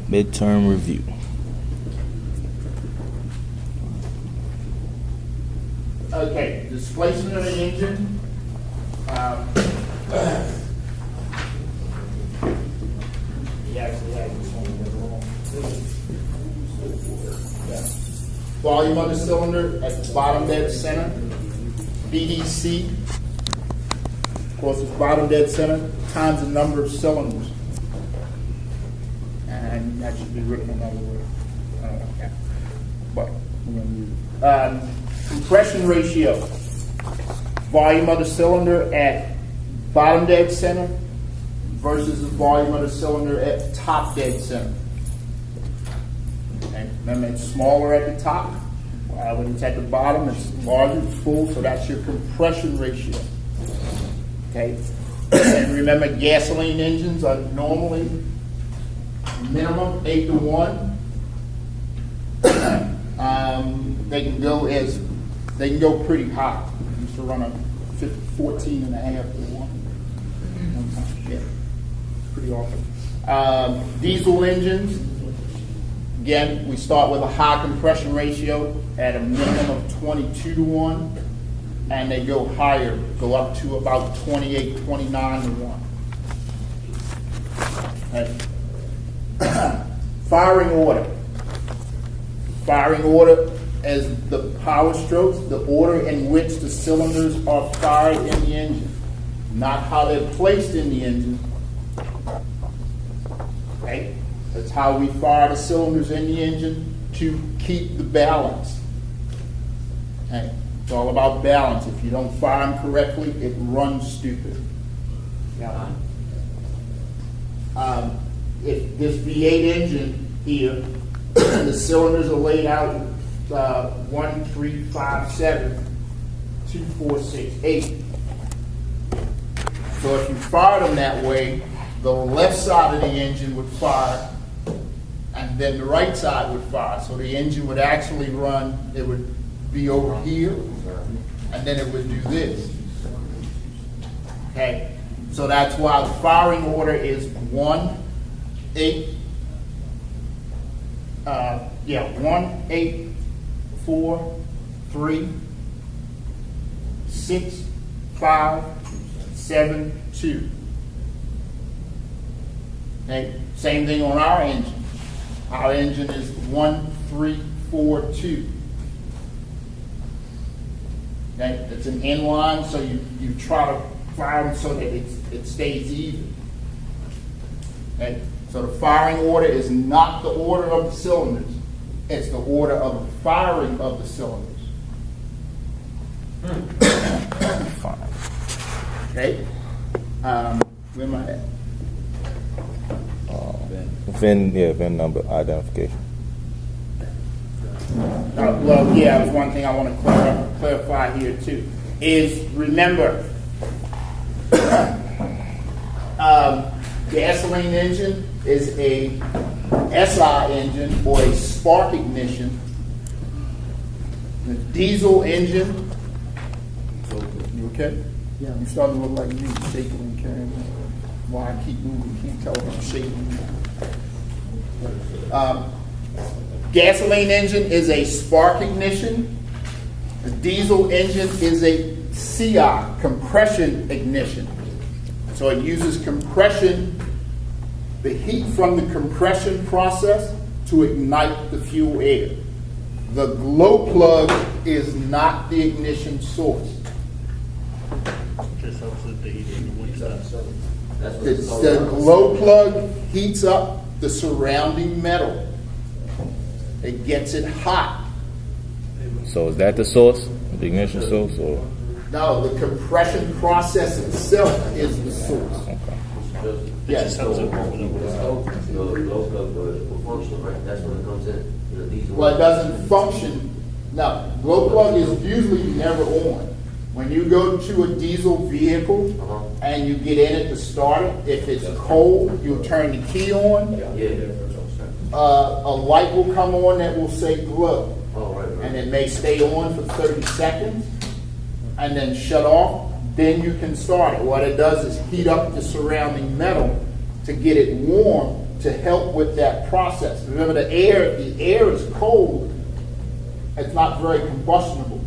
Midterm review. Okay, displacement of the engine. He actually had this one wrong. Yeah. Volume of the cylinder at the bottom dead center. BDC, of course, it's bottom dead center, times the number of cylinders. And that should be written another way. I don't know, yeah. But we're going to use it. Compression ratio. Volume of the cylinder at bottom dead center versus the volume of the cylinder at top dead center. Okay. Remember, it's smaller at the top. When it's at the bottom, it's larger, it's full, so that's your compression ratio. Okay. And remember, gasoline engines are normally minimum 8 to 1. They can go pretty high. I used to run a 14 and a half to 1. Yeah, pretty often. Diesel engines, again, we start with a high compression ratio at a minimum of 22 to 1, and they go higher, go up to about 28, 29 to 1. Okay. Firing order. Firing order as the power strokes, the order in which the cylinders are fired in the engine, not how they're placed in the engine. Okay? That's how we fire the cylinders in the engine to keep the balance. Okay? It's all about balance. If you don't fire them correctly, it runs stupid. Yeah. If this V8 engine here, the cylinders are laid out 1, 3, 5, 7, 2, 4, 6, 8. So if you fired them that way, the left side of the engine would fire, and then the right side would fire. So the engine would actually run, it would be over here, and then it would do this. Okay? So that's why the firing order is 1, 8, 1, 8, 4, 3, 6, 5, 7, 2. Okay? Same thing on our engine. Our engine is 1, 3, 4, 2. Okay? It's an inline, so you try to fire them so that it stays even. Okay? So the firing order is not the order of the cylinders. It's the order of the firing of the cylinders. Okay? Where am I at? VIN number identification. Well, yeah, there's one thing I want to clarify here too. Is remember, gasoline engine is a SI engine or a spark ignition. The diesel engine. You okay? Yeah. You starting to look like you shaking and carrying. Why I keep moving? Can't tell if I'm shaking. Gasoline engine is a spark ignition. The diesel engine is a CI, compression ignition. So it uses compression, the heat from the compression process to ignite the fuel air. The glow plug is not the ignition source. Just helps with the heat in the winter. The glow plug heats up the surrounding metal. It gets it hot. So is that the source, the ignition source, or? No, the compression process itself is the source. Okay. Yes. Helps it warm it up. That's when it comes in. Well, it doesn't function. No, glow plug is usually never on. When you go to a diesel vehicle and you get in it to start it, if it's cold, you'll turn the key on. A light will come on that will say glow. And it may stay on for 30 seconds and then shut off. Then you can start it. What it does is heat up the surrounding metal to get it warm to help with that process. Remember, the air is cold. It's not very combustible.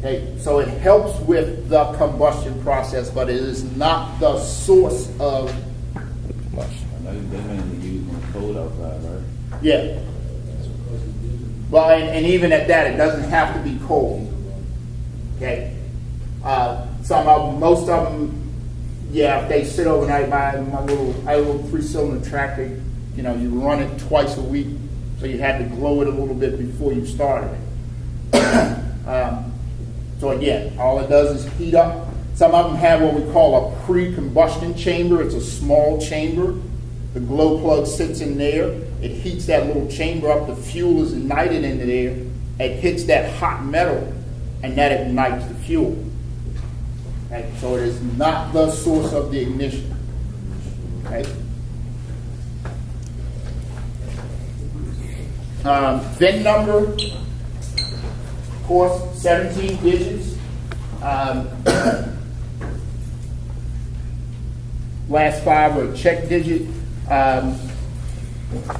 Okay, so it helps with the combustion process, but it is not the source of. They mainly use when it's cold outside, right? Yeah. Well, and even at that, it doesn't have to be cold. Okay. Some of them, most of them, yeah, if they sit overnight. I have a little 3-cylinder tractor. You know, you run it twice a week, so you had to glow it a little bit before you started it. So again, all it does is heat up. Some of them have what we call a pre-combustion chamber. It's a small chamber. The glow plug sits in there. It heats that little chamber up. The fuel is ignited into there. It hits that hot metal, and that ignites the fuel. Okay? So it is not the source of the ignition. Okay? VIN number, of course, 17 digits. Last 5 are a check digit.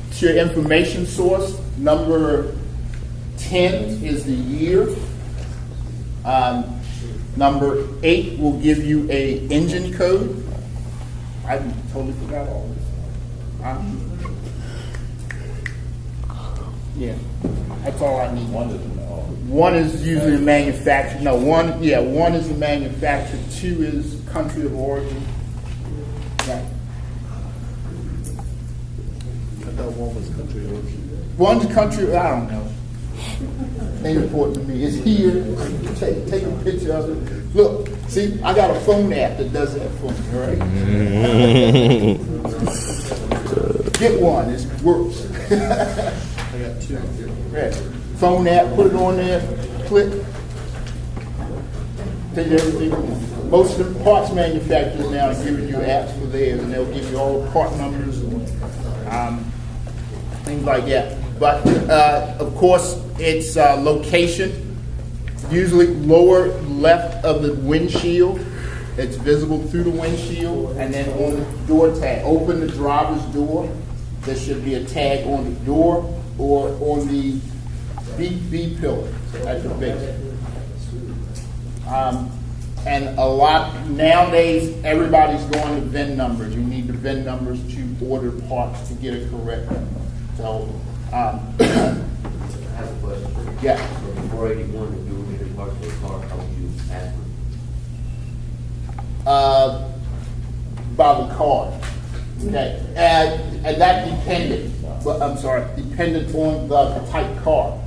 It's your information source. Number 10 is the year. Number 8 will give you a engine code. I totally forgot all this. Yeah, that's all I need. One is usually the manufacturer. No, one is the manufacturer. 2 is country of origin. Right. I thought one was country origin. One's country, I don't know. Ain't important to me. It's here. Take a picture of it. Look, see, I got a phone app that does that for me, all right? Get one, it works. I got 2. Right. Phone app, put it on there, click. Take everything. Most of the parts manufacturers now are giving you apps for theirs, and they'll give you all the part numbers and things like that. But of course, it's location, usually lower left of the windshield. It's visible through the windshield, and then on the door tag. Open the driver's door. There should be a tag on the door or on the B pillar at the base. And a lot nowadays, everybody's going to VIN numbers. You need the VIN numbers to order parts to get it correct. So, I have a question. yeah. So before 81, if you were getting parts for a car, how would you ask for By the car. Okay, and that depended. But I'm sorry, dependent on the type car.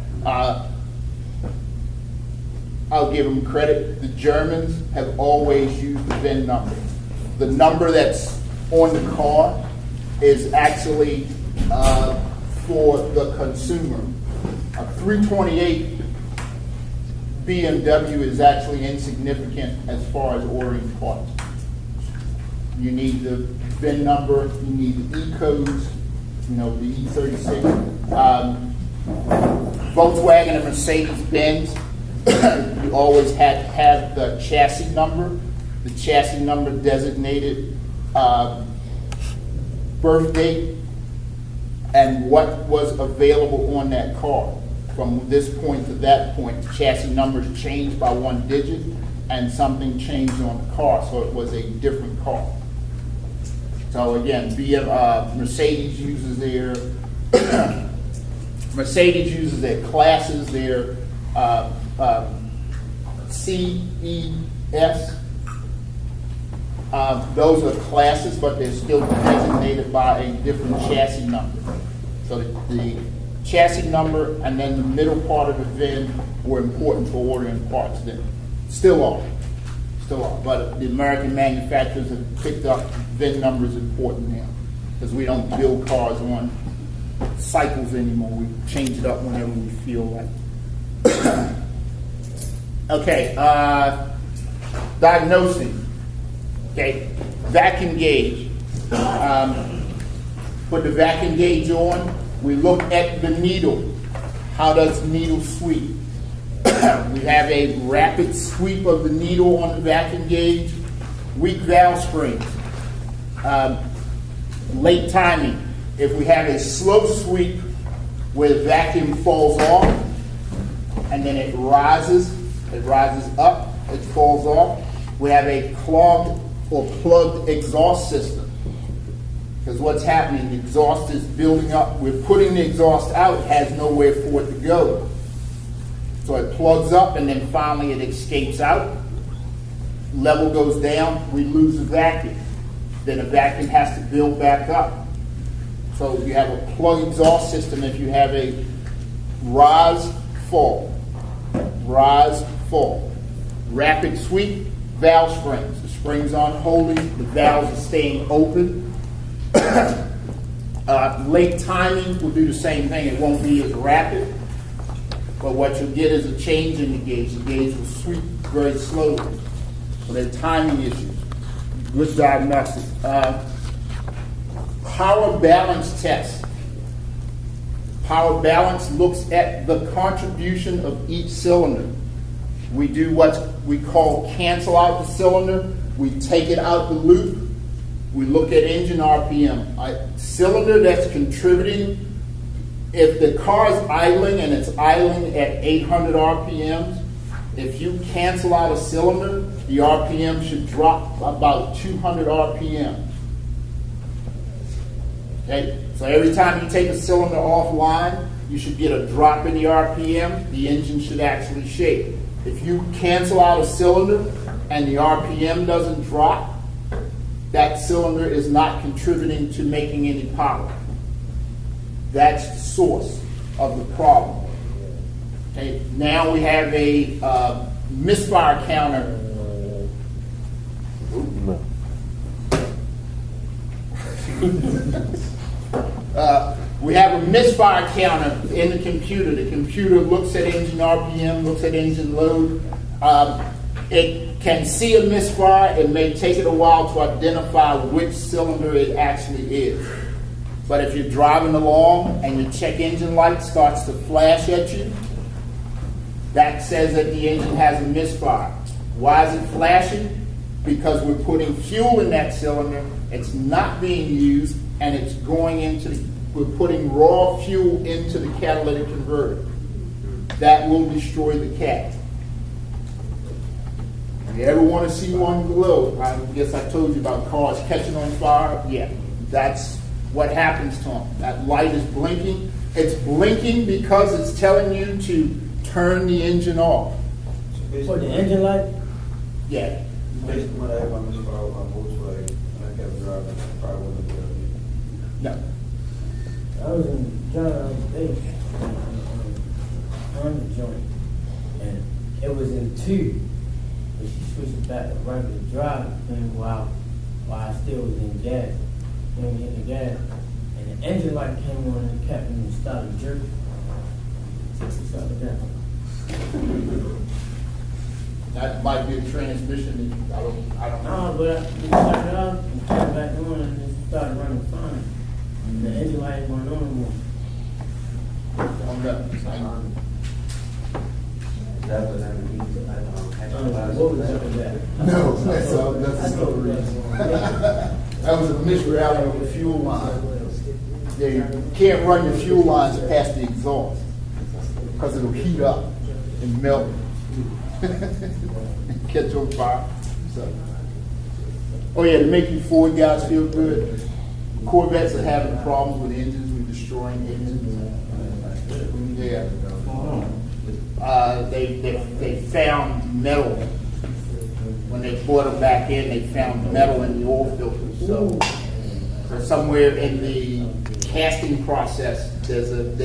I'll give them credit. The Germans have always used the VIN number. The number that's on the car is actually for the consumer. A 328 BMW is actually insignificant as far as ordering parts. You need the VIN number, you need the E-codes, you know, the E36. Volkswagen and Mercedes-Benz, you always had to have the chassis number. The chassis number designated birth date and what was available on that car. From this point to that point, the chassis numbers changed by 1 digit and something changed on the car, so it was a different car. So again, Mercedes uses their classes, their CES. Those are classes, but they're still designated by a different chassis number. So the chassis number and then the middle part of the VIN were important for ordering parts then. Still are. But the American manufacturers have picked up VIN numbers important now because we don't build cars on cycles anymore. We change it up whenever we feel like. Okay, diagnosing. Okay, vacuum gauge. Put the vacuum gauge on. We look at the needle. How does the needle sweep? We have a rapid sweep of the needle on the vacuum gauge. Weak valve springs. Late timing. If we have a slow sweep where the vacuum falls off and then it rises up, it falls off, we have a clogged or plugged exhaust system. Because what's happening, the exhaust is building up. We're putting the exhaust out, it has nowhere for it to go. So it plugs up and then finally it escapes out. Level goes down, we lose the vacuum. Then the vacuum has to build back up. So you have a plug exhaust system if you have a rise, fall. Rapid sweep, valve springs. The springs aren't holding, the valves are staying open. Late timing will do the same thing. It won't be as rapid, but what you'll get is a change in the gauge. The gauge will sweep very slowly. So they're timing issues. Good diagnostics. Power balance test. Power balance looks at the contribution of each cylinder. We do what we call cancel out the cylinder. We take it out the loop. We look at engine RPM. A cylinder that's contributing, if the car is idling and it's idling at 800 RPMs, if you cancel out a cylinder, the RPM should drop about 200 RPM. Okay? So every time you take a cylinder offline, you should get a drop in the RPM. The engine should actually shake. If you cancel out a cylinder and the RPM doesn't drop, that cylinder is not contributing to making any power. That's the source of the problem. Okay, now we have a misfire counter. We have a misfire counter in the computer. The computer looks at engine RPM, looks at engine load. It can see a misfire. It may take it a while to identify which cylinder it actually is. But if you're driving along and your check engine light starts to flash at you, that says that the engine has a misfire. Why is it flashing? Because we're putting fuel in that cylinder. It's not being used, and it's going into we're putting raw fuel into the catalytic converter. That will destroy the cat. If you ever want to see one glow, I guess I told you about cars catching on fire. Yeah, that's what happens to them. That light is blinking. It's blinking because it's telling you to turn the engine off. For the engine light? Yeah. Basically, when I had my misfire with my Volkswagen, and I kept driving, I probably wouldn't have done it. No. I was in John the other day on the joint, and it was in two, but she switched it back to regular drive thing while I still was in gas. When we hit the gas, and the engine light came on and the captain started jerking. Started down. That might be a transmission. I don't know. No, but we started off and turned back on and it started running fine. And the engine light ain't going on anymore. Don't know. That was What was up with that? No, that's another reason. That was a misrouting of the fuel line. Yeah, you can't run your fuel lines past the exhaust because it'll heat up and melt and catch on fire. So. Oh yeah, to make you Ford guys feel good, Corvettes are having problems with engines. We're destroying engines. Yeah. They found metal. When they brought them back in, they found metal in the oil filters. So somewhere in the casting process, there's an